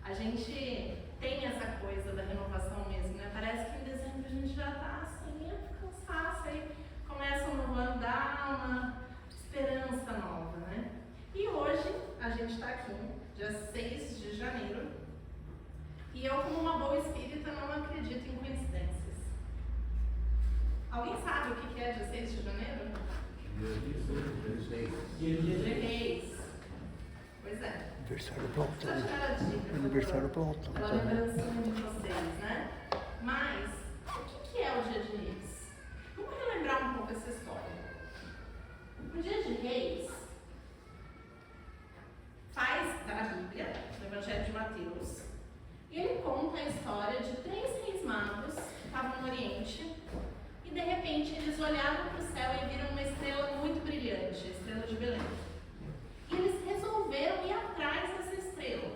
A gente tem essa coisa da renovação mesmo, né? Parece que em dezembro a gente já tá assim, cansaço, aí começa um novo ano, dá uma esperança nova, né? E hoje a gente está aqui, dia 6 de janeiro, e eu, como uma boa espírita, não acredito em coincidências. Alguém sabe o que é dia 6 de janeiro? Dia de Reis. Pois é. Aniversário Plauta. Aniversário Plauta. Pela lembrancinha de vocês, né? Mas, o que é o dia de Reis? Vamos relembrar um pouco essa história. O dia de Reis está na Bíblia, no Evangelho de Mateus, e ele conta a história de 3 reis magos que estavam no Oriente e de repente eles olharam para o céu e viram uma estrela muito brilhante, a estrela de Belém. E eles resolveram ir atrás dessa estrela,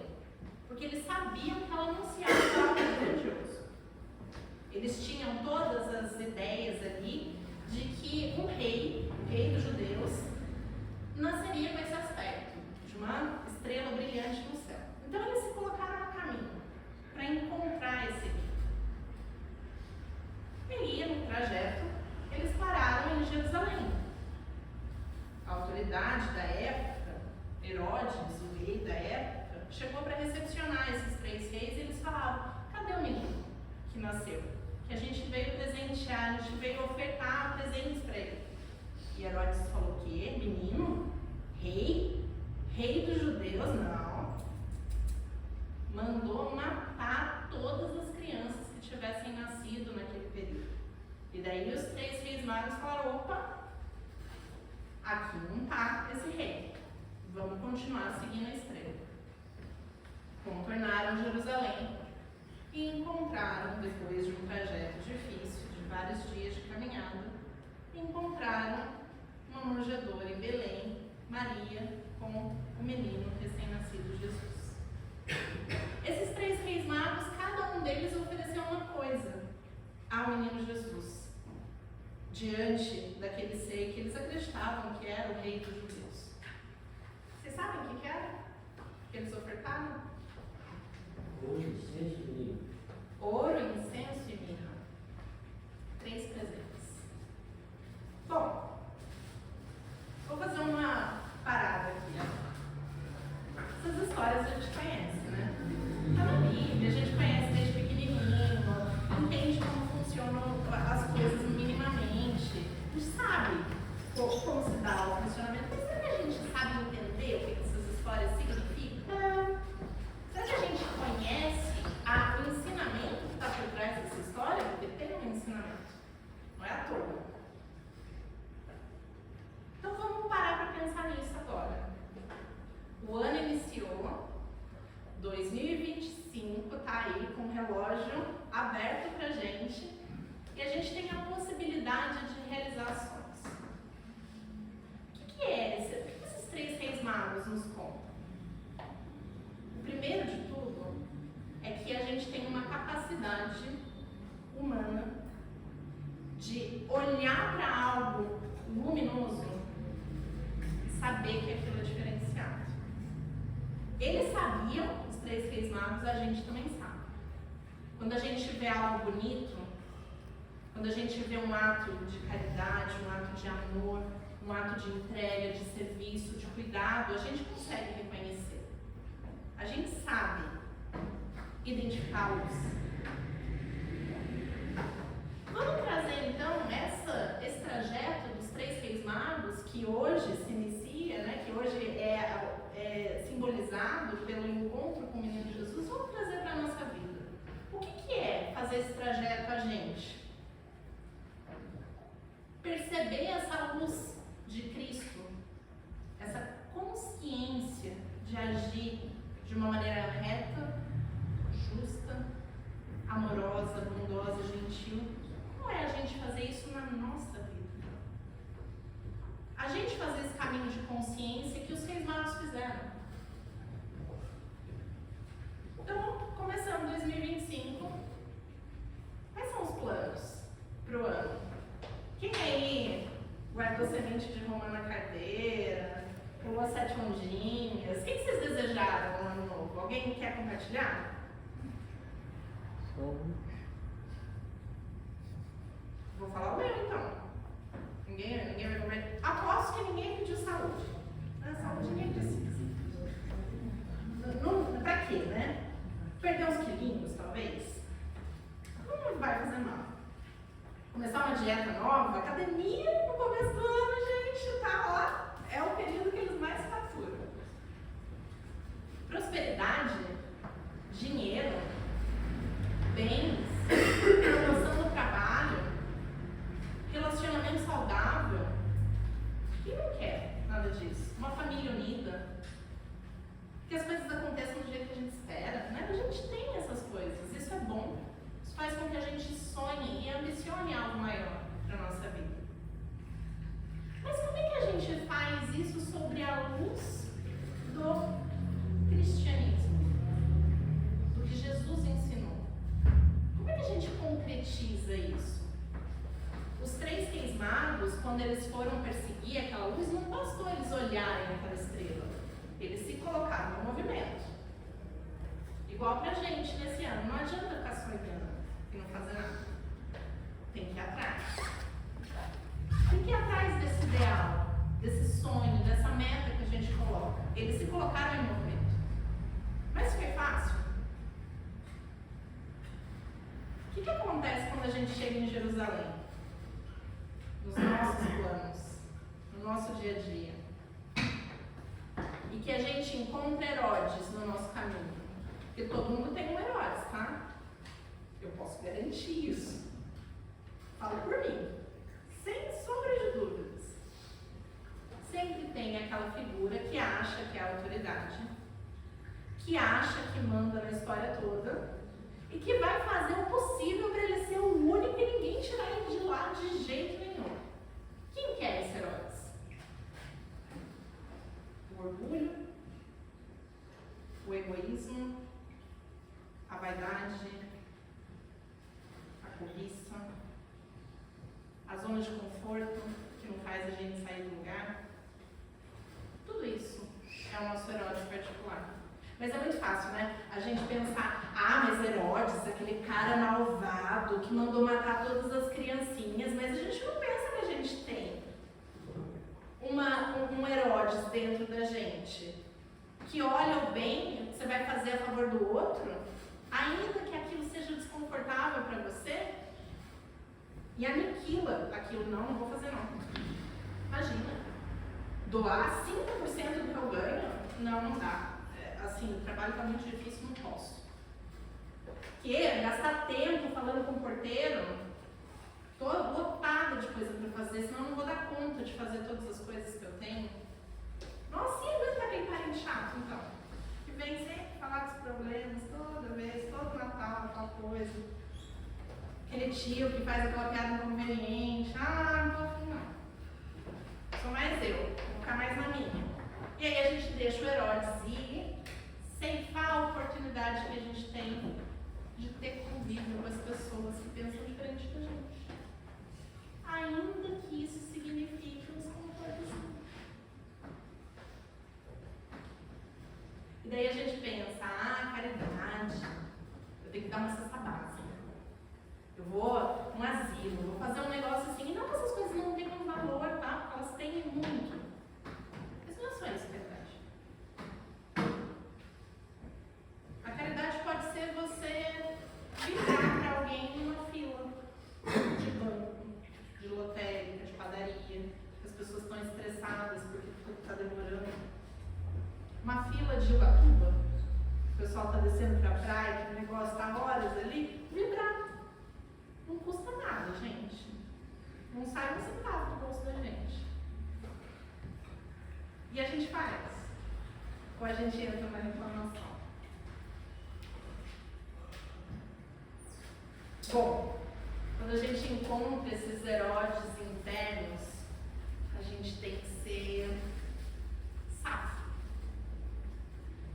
porque eles sabiam que ela anunciava algo grandioso. Eles tinham todas as ideias ali de que um rei, o rei dos judeus, nasceria com esse aspecto de uma estrela brilhante no céu. Então eles se colocaram no caminho para encontrar esse rei. E aí, no trajeto, eles pararam em Jerusalém. A autoridade da época, Herodes, o rei da época, chegou para recepcionar esses 3 reis e eles falaram: cadê o menino que nasceu? Que a gente veio presentear, a gente veio ofertar presentes para ele. E Herodes falou: o quê? Menino? Rei? Rei dos judeus? Não. Mandou matar todas as crianças que tivessem nascido naquele período. E daí os 3 reis magos falaram: opa, aqui não está esse rei. Vamos continuar seguindo a estrela. Contornaram Jerusalém e encontraram, depois de um trajeto difícil, de vários dias de caminhada, encontraram uma manjedoura em Belém, Maria, com o menino recém-nascido Jesus. Esses 3 reis magos, cada um deles ofereceu uma coisa ao menino Jesus, diante daquele ser que eles acreditavam que era o rei dos judeus. Vocês sabem o que era que eles ofertaram? Ouro, incenso e mirra. Ouro, incenso e mirra. 3 presentes. Bom, vou fazer uma parada aqui. Essas histórias a gente conhece, né? Tá na Bíblia, a gente conhece desde pequenininho, entende como funcionam as coisas minimamente, a gente sabe como se dá o funcionamento, mas será que a gente sabe entender o que essas histórias significam? Será que a gente conhece o ensinamento que está por trás dessa história? Porque tem um ensinamento, não é à toa. Então vamos parar para pensar nisso agora. O ano iniciou, 2025 está aí com o relógio aberto para a gente e a gente tem a possibilidade de realizar ações. O que é esse? O que esses 3 reis magos nos contam? O primeiro de tudo é que a gente tem uma capacidade humana de olhar para algo luminoso e saber que aquilo é diferenciado. Eles sabiam, os 3 reis magos, a gente também sabe. Quando a gente vê algo bonito, quando a gente vê um ato de caridade, um ato de amor, um ato de entrega, de serviço, de cuidado, a gente consegue reconhecer. A gente sabe identificá-los. Vamos trazer então esse trajeto dos 3 reis magos, que hoje se inicia, né, que hoje é simbolizado pelo encontro com o menino Jesus, vamos trazer para a nossa vida. O que é fazer esse trajeto a gente? Perceber essa luz de Cristo, essa consciência de agir de uma maneira reta, justa, amorosa, bondosa, gentil. Como é a gente fazer isso na nossa vida? A gente fazer esse caminho de consciência que os reis magos fizeram. Então, começando 2025, quais são os planos para o ano? Quem aí guardou semente de romã na carteira? Pulou 7 ondinhas? O que vocês desejaram no ano novo? Alguém quer compartilhar? Vou falar o meu então. Ninguém vai compartilhar. Aposto que ninguém pediu saúde. Saúde ninguém precisa. Pra quê, né? Perder uns quilinhos, talvez? Não vai fazer mal. Começar uma dieta nova, academia no começo do ano, gente, tá lá. É o período que eles mais faturam. Prosperidade, dinheiro, bens, promoção do trabalho, relacionamento saudável. Quem não quer nada disso? Uma família unida. Que as coisas aconteçam do jeito que a gente espera, né? A gente tem essas coisas, isso é bom. Isso faz com que a gente sonhe e ambicione algo maior para a nossa vida. Mas como é que a gente faz isso sobre a luz do cristianismo? Do que Jesus ensinou? Como é que a gente concretiza isso? Os 3 reis magos, quando eles foram perseguir aquela luz, não bastou eles olharem aquela estrela. Eles se colocaram no movimento. Igual pra gente nesse ano. Não adianta ficar só olhando e não fazer nada. Tem que ir atrás. Tem que ir atrás desse ideal, desse sonho, dessa meta que a gente coloca. Eles se colocaram em movimento. Mas foi fácil? O que acontece quando a gente chega em Jerusalém? Nos nossos planos, no nosso dia a dia. E que a gente encontra Herodes no nosso caminho. Porque todo mundo tem um Herodes, tá? Eu posso garantir isso. Falo por mim. Sem sombra de dúvidas. Sempre tem aquela figura que acha que é a autoridade, que acha que manda na história toda e que vai fazer o possível para ele ser o único e ninguém tirar ele de lá de jeito nenhum. Quem que é esse Herodes? O orgulho, o egoísmo, a vaidade, a cobiça, a zona de conforto que não faz a gente sair do lugar. Tudo isso é o nosso Herodes particular. Mas é muito fácil, né? A gente pensar, mas Herodes, aquele cara malvado que mandou matar todas as criancinhas, mas a gente não pensa que a gente tem um Herodes dentro da gente, que olha o bem que você vai fazer a favor do outro, ainda que aquilo seja desconfortável para você, e aniquila aquilo. Não vou fazer não. Imagina, doar 5% do que eu ganho? Não dá. Assim, o trabalho está muito difícil, não posso. Gastar tempo falando com o porteiro? Estou lotada de coisa para fazer, senão eu não vou dar conta de fazer todas as coisas que eu tenho. Nossa, e aguenta aquele parente chato, então? Que vem sempre falar dos problemas, toda vez, todo Natal, aquela coisa. Aquele tio que faz aquela piada inconveniente. Não tô afim não. Sou mais eu, vou ficar mais na minha. E aí a gente deixa o Herodes ir, ceifar a oportunidade que a gente tem de ter convívio com as pessoas que pensam diferente da gente. Ainda que isso signifique um desconforto. E daí a gente pensa, caridade, eu tenho que dar uma cesta básica. Eu vou num asilo, vou fazer um negócio assim, e não que essas coisas não tenham valor, tá? Porque elas têm muito. Mas não é só isso, caridade. A caridade pode ser você ligar para alguém numa fila de banco, de lotérica, de padaria, que as pessoas estão estressadas porque tudo está demorando. Uma fila de Ubatuba, o pessoal está descendo para a praia, que o negócio está horas ali, vibrar. Não custa nada, gente. Não sai um centavo do bolso da gente. E a gente faz. Ou a gente entra na reclamação. Bom, quando a gente encontra esses Herodes internos, a gente tem que ser safo.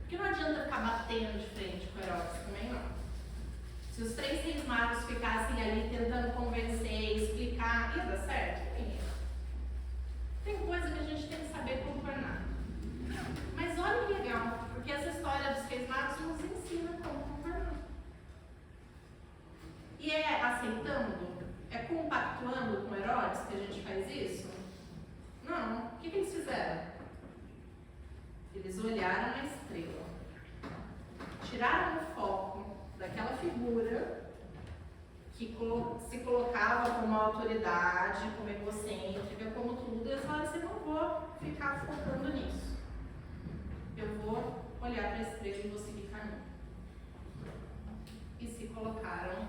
Porque não adianta ficar batendo de frente com Herodes também, não. Se os 3 reis magos ficassem ali tentando convencer, explicar, ia dar certo? Ia. Tem coisa que a gente tem que saber contornar. Mas olha que legal, porque essa história dos reis magos nos figura que se colocava como autoridade, como egocêntrica, como tudo, eles falaram assim, não vou ficar focando nisso. Eu vou olhar para a estrela e vou seguir caminho. E se colocaram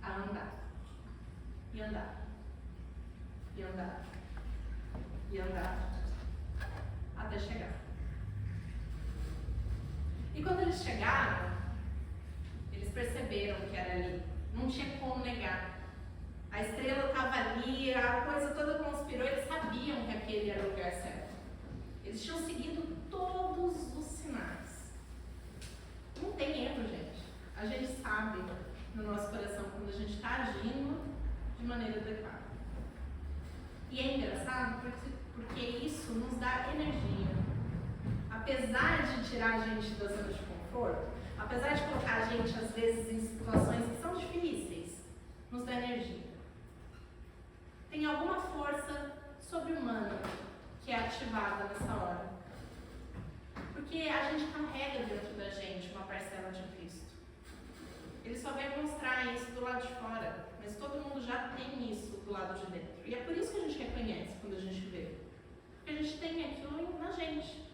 a andar. E andar. E andar. E andar. Até chegar. E quando eles chegaram, eles perceberam que era ali. Não tinha como negar. A estrela estava ali, a coisa toda conspirou, eles sabiam que aquele era o lugar certo. Eles tinham seguido todos os sinais. Não tem erro, gente. A gente sabe no nosso coração quando a gente está agindo de maneira adequada. E é engraçado porque isso nos dá energia. Apesar de tirar a gente da zona de conforto, apesar de colocar a gente às vezes em situações que são difíceis, nos dá energia. Tem alguma força sobre-humana que é ativada nessa hora. Porque a gente carrega dentro da gente uma parcela de Cristo. Ele só vai mostrar isso do lado de fora, mas todo mundo já tem isso do lado de dentro. E é por isso que a gente reconhece quando a gente vê. Porque a gente tem aquilo na gente.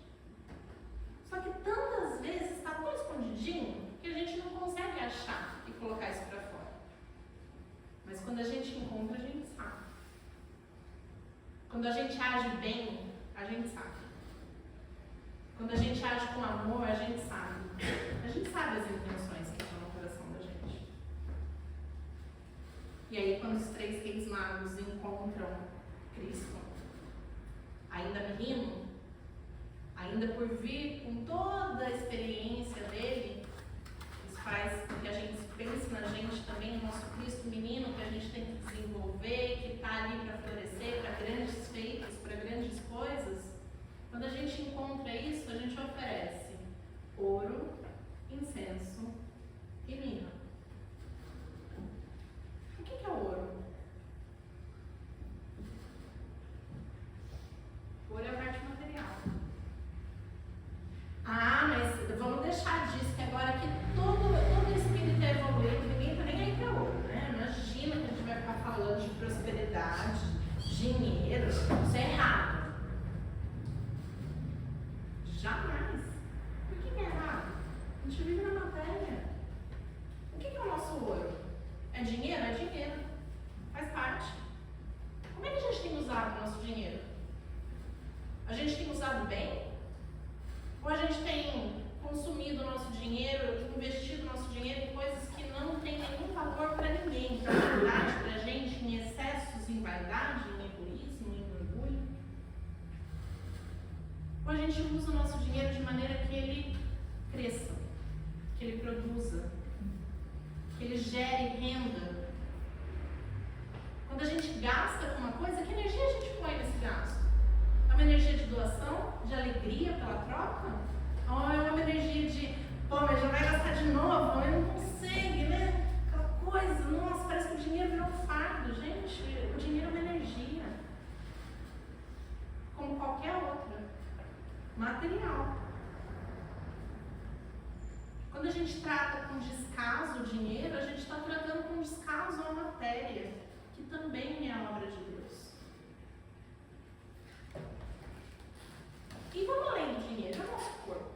Só que tantas vezes está tão escondidinho que a gente não consegue achar e colocar isso para fora. Mas quando a gente encontra, a gente sabe. Quando a gente age bem, a gente sabe. Quando a gente age com amor, a gente sabe. A gente sabe as intenções que estão no coração da gente. E aí, quando os 3 reis magos encontram Cristo, ainda menino, ainda por vir com toda a experiência dele, isso faz com que a gente pense na gente também, no nosso Cristo menino, que a gente tem que desenvolver, que está ali para florescer, para grandes feitos, para grandes coisas. Quando a gente encontra isso, a gente oferece ouro, incenso e mirra. O que é ouro? Ouro é a parte material. Ah, mas vamos deixar disso, que agora que todo espírito é evoluído, ninguém está nem aí para ouro, né? Imagina que a gente vai ficar falando de prosperidade, dinheiro, isso é errado. Jamais. Por que é errado? A gente vive na matéria. O que é o nosso ouro? É dinheiro? É dinheiro. Faz parte. Como é que a gente tem usado o nosso dinheiro? A gente tem usado bem? Ou a gente tem consumido o nosso dinheiro, investido o nosso dinheiro em coisas que não têm nenhum valor para ninguém, para a humanidade, para a gente, em excessos, em vaidade, em egoísmo, em orgulho? Ou a gente usa o nosso dinheiro de maneira que ele cresça, que ele produza, que ele gere renda? Quando a gente gasta com uma coisa, que energia a gente põe nesse gasto? É uma energia de doação, de alegria pela troca? Ou é uma energia de, mas já vai gastar de novo, mas não consegue, né? Aquela coisa, nossa, parece que o dinheiro virou um fardo. Gente, o dinheiro é uma energia, como qualquer outra, material. Quando a gente trata com descaso o dinheiro, a gente está tratando com descaso a matéria, que também é a obra de Deus. E vamos além do dinheiro, é o nosso corpo.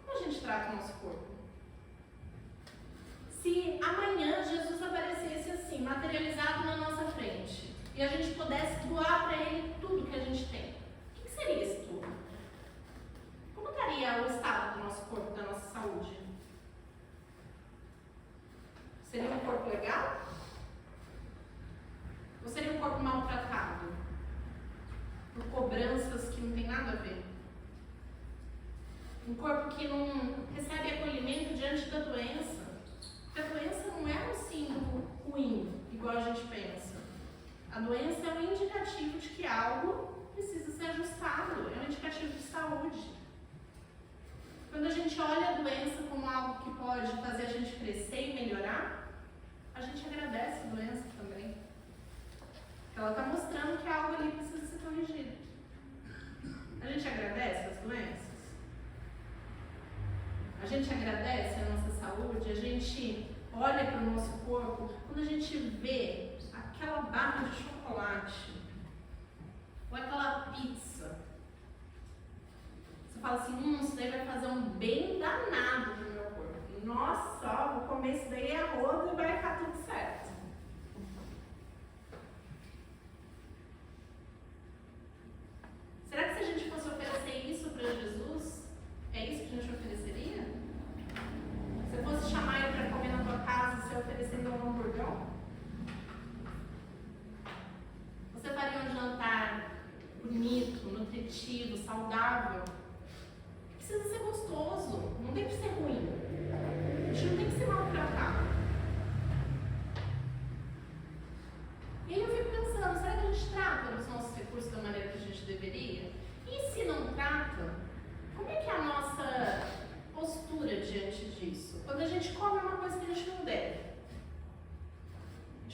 Como a gente trata o nosso corpo? Se amanhã Jesus aparecesse assim, materializado na nossa frente, e a gente pudesse doar para Ele tudo que a gente tem, o que seria isso tudo? Como estaria o estado do nosso corpo, da nossa saúde? Seria um corpo legal? Ou seria um corpo maltratado? Por cobranças que não tem nada a ver? Um corpo que não recebe acolhimento diante da doença? Porque a doença não é um símbolo ruim, igual a gente pensa. A doença é um indicativo de que algo precisa ser ajustado, é um indicativo de saúde. Quando a gente olha a doença como algo que pode fazer a gente crescer e melhorar, a gente agradece a doença também. Ela está mostrando que algo ali precisa ser corrigido. A gente agradece as doenças? A gente agradece a nossa gente olha para o nosso corpo, quando a gente vê aquela barra de chocolate ou aquela pizza, você fala assim, isso daí vai fazer um bem danado pro meu corpo. Nossa, ó, vou comer isso daí a roda e vai ficar tudo certo. Será que se a gente fosse oferecer isso para Jesus, é isso que a gente ofereceria? Se eu fosse chamar ele para comer na tua casa, você oferecendo um hamburgão? Você faria um jantar bonito, nutritivo, saudável? Precisa ser gostoso, não tem que ser ruim. A gente não tem que ser maltratado. E aí eu fico pensando, será que a gente trata os nossos recursos da maneira que a gente deveria? E se não trata, como é que é a nossa postura diante disso? Quando a gente come uma coisa que a gente não deve.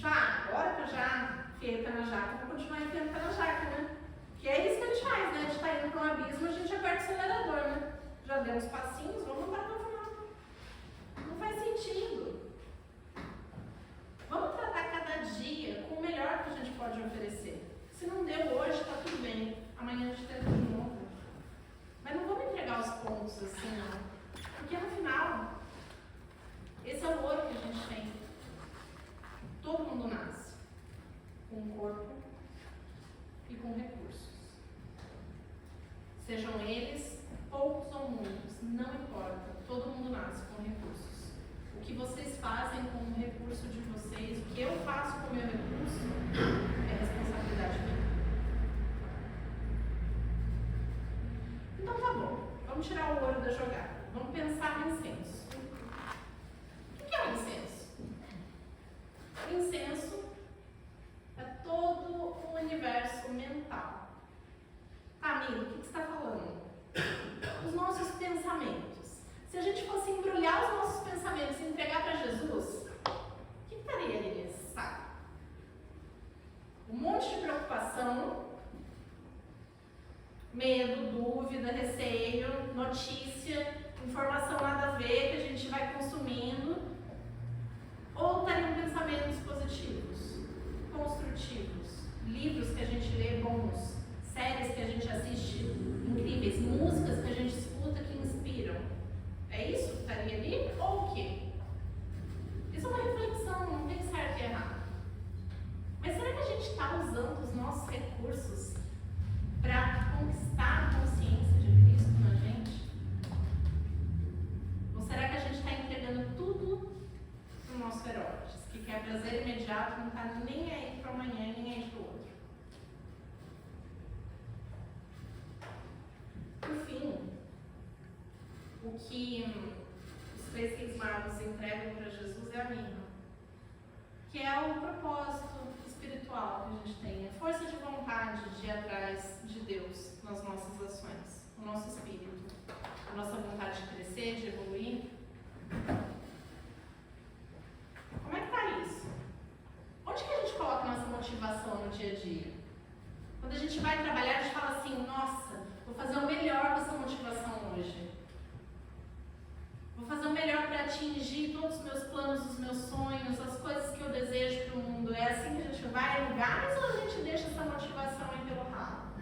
Agora que eu já enfiei o pé na jaca, vou continuar enfiando o pé na jaca, né? Que é isso que a gente faz, né? A gente está indo para um abismo, a gente aperta o acelerador, né? Já deu uns passinhos, vamos embora para o final. Não faz sentido. Vamos tratar cada dia com o melhor que a gente pode oferecer. Se não deu hoje, está tudo bem. Amanhã a gente tenta de novo. Mas não vamos entregar os pontos assim, não. Porque no final, esse é o ouro que a gente tem. Todo mundo nasce com um corpo e com recursos. Sejam eles poucos ou muitos, não importa. Todo mundo nasce com recursos. O que vocês fazem com o recurso de vocês, o que eu faço com o meu recurso, é responsabilidade minha. Então tá bom, vamos tirar o ouro da jogada. Vamos pensar no incenso. O que é o incenso? O incenso é todo um universo mental. Amigo, o que você está falando? Os nossos pensamentos. Se a gente fosse embrulhar os nossos pensamentos e entregar para Jesus, o que estaria ali nesse saco? Um monte de preocupação, medo, dúvida, receio, notícia, informação nada a ver que a gente vai consumindo. Ou estariam pensamentos positivos, construtivos, livros que a gente lê bons, séries que a gente assiste incríveis, músicas que a gente escuta que inspiram. É isso que estaria ali? Ou o quê? Isso é uma reflexão, não tem certo e errado. Mas será que a gente está usando os nossos recursos para conquistar a consciência de Cristo na gente? Ou será que a gente está entregando tudo para o nosso Herodes, que quer prazer imediato, não está nem aí para amanhã, nem aí para o outro? Por fim, o que os 3 reis magos entregam para Jesus é a mirra, que é o propósito espiritual que a gente tem, a força de vontade de ir atrás de Deus nas nossas ações, o nosso espírito, a nossa vontade de crescer, de evoluir. Como é que está isso? Onde que a gente coloca nossa motivação no dia a dia? Quando a gente vai trabalhar, a gente fala assim, nossa, vou fazer o melhor com essa motivação hoje. Vou fazer o melhor para atingir todos os meus planos, os meus sonhos, as coisas que eu desejo para o mundo. É assim que a gente vai no gás ou a gente deixa essa motivação aí pelo ralo?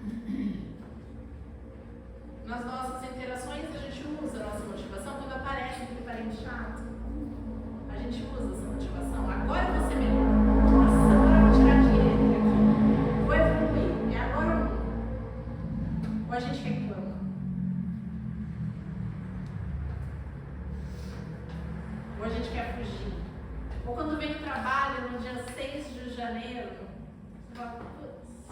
Nas nossas interações, a gente usa a nossa motivação quando aparece aquele parente chato. A gente usa essa motivação. Agora eu vou ser melhor. Nossa, agora eu vou tirar dinheiro daqui. Vou evoluir. É agora ou não? Ou a gente reclama? Ou a gente quer fugir? Ou quando vem o trabalho no dia 6 de janeiro, você fala, putz,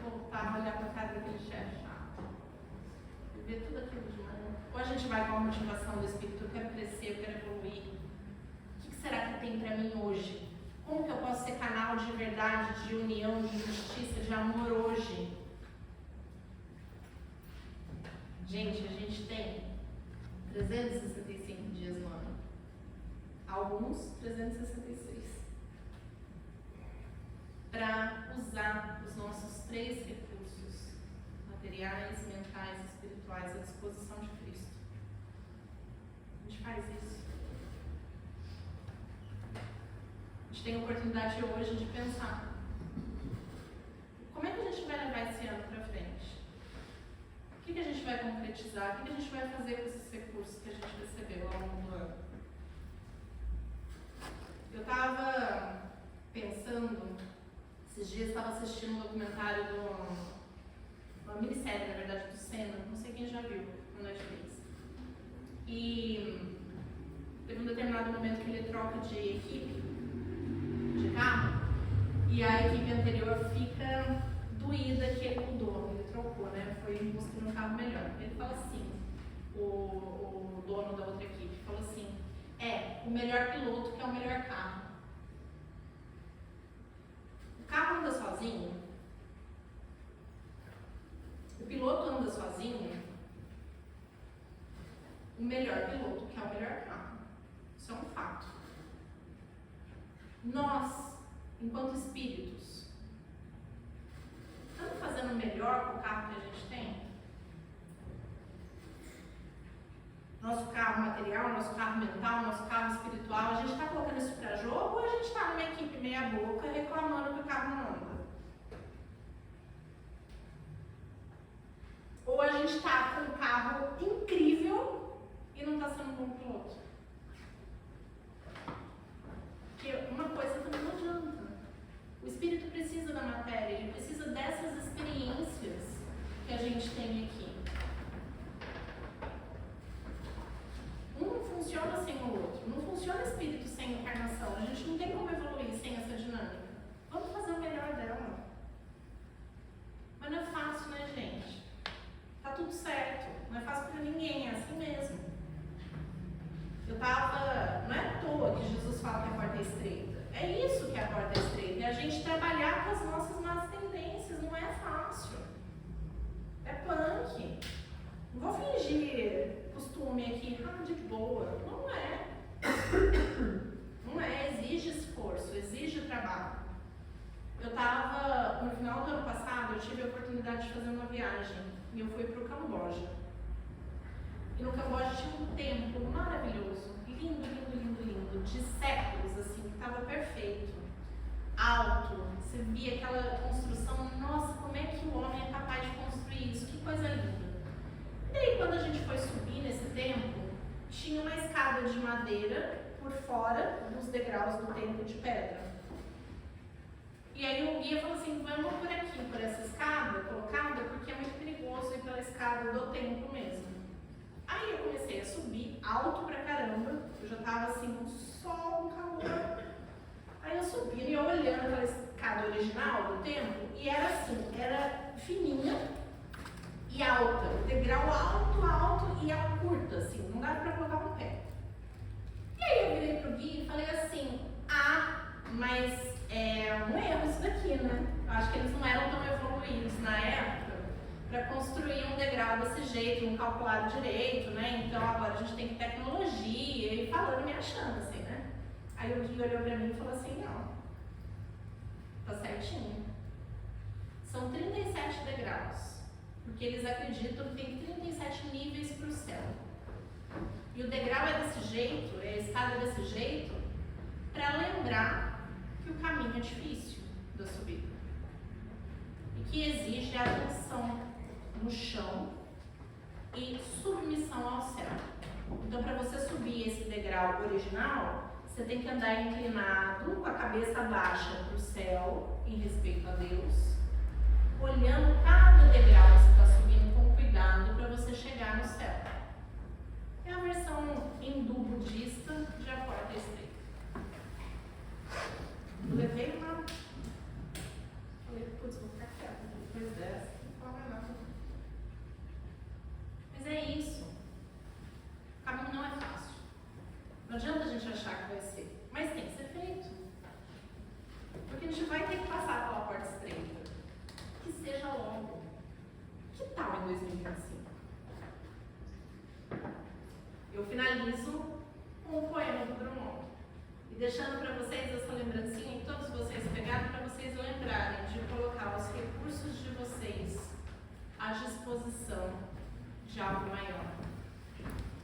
vou voltar a olhar para a cara daquele chefe chato. Viver tudo aquilo de manhã. Ou a gente vai com a motivação do Espírito, eu quero crescer, eu quero evoluir. O que será que tem para mim hoje? Como que eu posso ser canal de verdade, de união, de justiça, de amor hoje? Gente, a gente tem 365 dias no ano. Alguns 366. Para usar os nossos 3 recursos, materiais, mentais e espirituais, à disposição de Cristo. A gente faz isso. A gente tem a oportunidade hoje de pensar como é que a gente vai levar esse ano para frente? O que a gente vai concretizar? O que a gente vai fazer com esses recursos que a gente recebeu ao longo do ano? Eu estava pensando, esses dias estava assistindo um documentário uma minissérie, na verdade, do Senna, não sei quem já viu, no Netflix. E teve um determinado momento que ele troca de equipe, de carro, e a equipe anterior fica doída que ele mudou, ele trocou, né? Foi em busca de um carro melhor. Ele fala assim, o dono da outra equipe, falou assim, o melhor piloto que é o melhor carro. O carro anda sozinho, o piloto anda sozinho, o melhor piloto que é o melhor carro. Isso é um fato. Nós, enquanto espíritos, estamos fazendo o melhor com o carro que a gente tem? Nosso carro material, nosso carro mental, nosso carro espiritual, a gente está colocando isso para jogo ou a gente está numa equipe meia boca reclamando que o carro não anda? Ou a gente está com um carro incrível e não está sendo um bom piloto? Porque uma coisa também não adianta. O espírito precisa da matéria, ele precisa dessas experiências que a gente tem aqui. Um não funciona sem o outro. Não funciona espírito sem encarnação. A gente não tem como evoluir sem essa dinâmica. Vamos fazer o melhor dela. Mas não é fácil, né, gente? Tá tudo certo. Não é fácil para ninguém, é assim mesmo. Não é à toa que Jesus fala que a porta é estreita. É isso que é a porta é estreita. É a gente trabalhar com as nossas más tendências. Não é fácil. É punk. Não vou fingir costume aqui, de boa. Não é. Não é. Exige esforço, exige trabalho. No final do ano passado, eu tive a oportunidade de fazer uma viagem. E eu fui para o Camboja. E no Camboja tinha um templo maravilhoso. Lindo, lindo, lindo, lindo. De séculos, assim, que estava perfeito. Alto. Você via aquela construção. Nossa, como é que o homem é capaz de construir isso? Que coisa linda. E aí, quando a gente foi subir nesse templo, tinha uma escada de madeira por fora dos degraus do templo de pedra. E aí o guia falou assim, vamos por aqui, por essa escada colocada, porque é muito perigoso ir pela escada do templo mesmo. Aí eu comecei a subir, alto pra caramba, eu já tava assim, com sol, um calor. Aí eu subi e eu olhando aquela escada original do templo, e era assim, era fininha e alta, degrau alto, alto e ela curta, assim, não dava pra colocar um pé. E aí eu virei pro guia e falei assim, mas é um erro isso daqui, né? Eu acho que eles não eram tão evoluídos na época para construir um degrau desse jeito, não calcularam direito, né? Então agora a gente tem tecnologia e falando, me achando assim, né? Aí o guia olhou pra mim e falou assim, não, tá certinho. São 37 degraus, porque eles acreditam que tem 37 níveis para o céu. E o degrau é desse jeito, a escada é desse jeito, para lembrar que o caminho é difícil da subida. E que exige atenção no chão e submissão ao céu. Então, para você subir esse degrau original, você tem que andar inclinado, com a cabeça baixa para o céu, em respeito a Deus, olhando cada degrau que você está subindo com cuidado para você chegar no céu. É a versão hindu-budista de A Porta Estreita. Eu levei uma... Falei, putz, vou ficar quieta depois dessa, não fala nada. Mas é isso. O caminho não é fácil. Não adianta a gente achar que vai ser, mas tem que ser feito. Porque a gente vai ter que passar pela porta estreita. Que seja logo. Que tal em 2025? Eu finalizo com o poema do Drummond. E deixando para vocês essa lembrancinha que todos vocês pegaram, para vocês lembrarem de colocar os recursos de vocês à disposição de algo maior.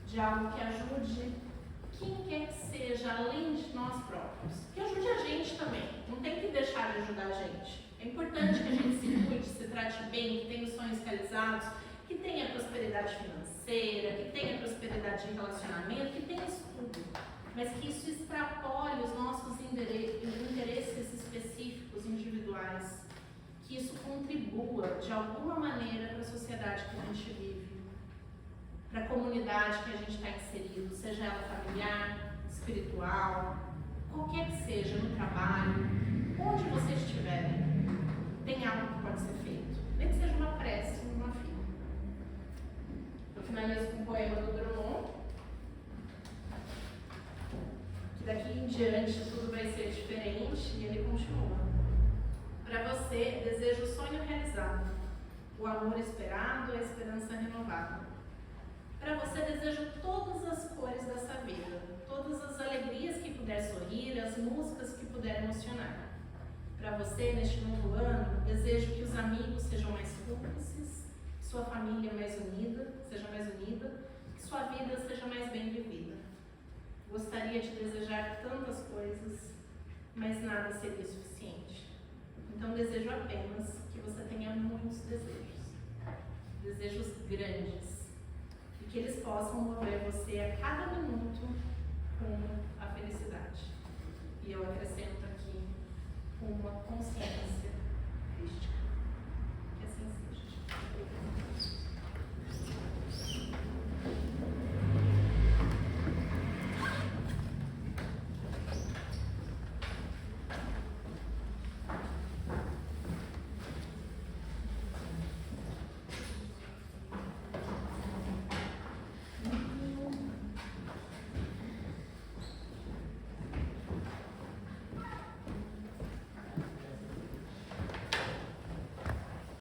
De algo que ajude, quem quer que seja, além de nós próprios, que ajude a gente também. Não tem que deixar de ajudar a gente. É importante que a gente se cuide, se trate bem, que tenha os sonhos realizados, que tenha prosperidade financeira, que tenha prosperidade de relacionamento, que tenha isso tudo. Mas que isso extrapole os nossos interesses específicos, individuais. Que isso contribua, de alguma maneira, para a sociedade que a gente vive. Para a comunidade que a gente está inserido, seja ela familiar, espiritual, qualquer que seja, no trabalho, onde você estiver, tem algo que pode ser feito. Nem que seja uma prece, uma fila. Eu finalizo com um poema do Drummond, que daqui em diante tudo vai ser diferente, e ele continua. Para você, desejo o sonho realizado, o amor esperado, a esperança renovada. Para você, desejo todas as cores dessa vida, todas as alegrias que puder sorrir, as músicas que puder emocionar. Para você, neste novo ano, desejo que os amigos sejam mais cúmplices, que sua família seja mais unida, que sua vida seja mais bem vivida. Gostaria de desejar tantas coisas, mas nada seria suficiente. Então, desejo apenas que você tenha muitos desejos grandes, que eles possam mover você a cada minuto rumo à felicidade. E eu acrescento aqui uma consciência crística. Que assim seja.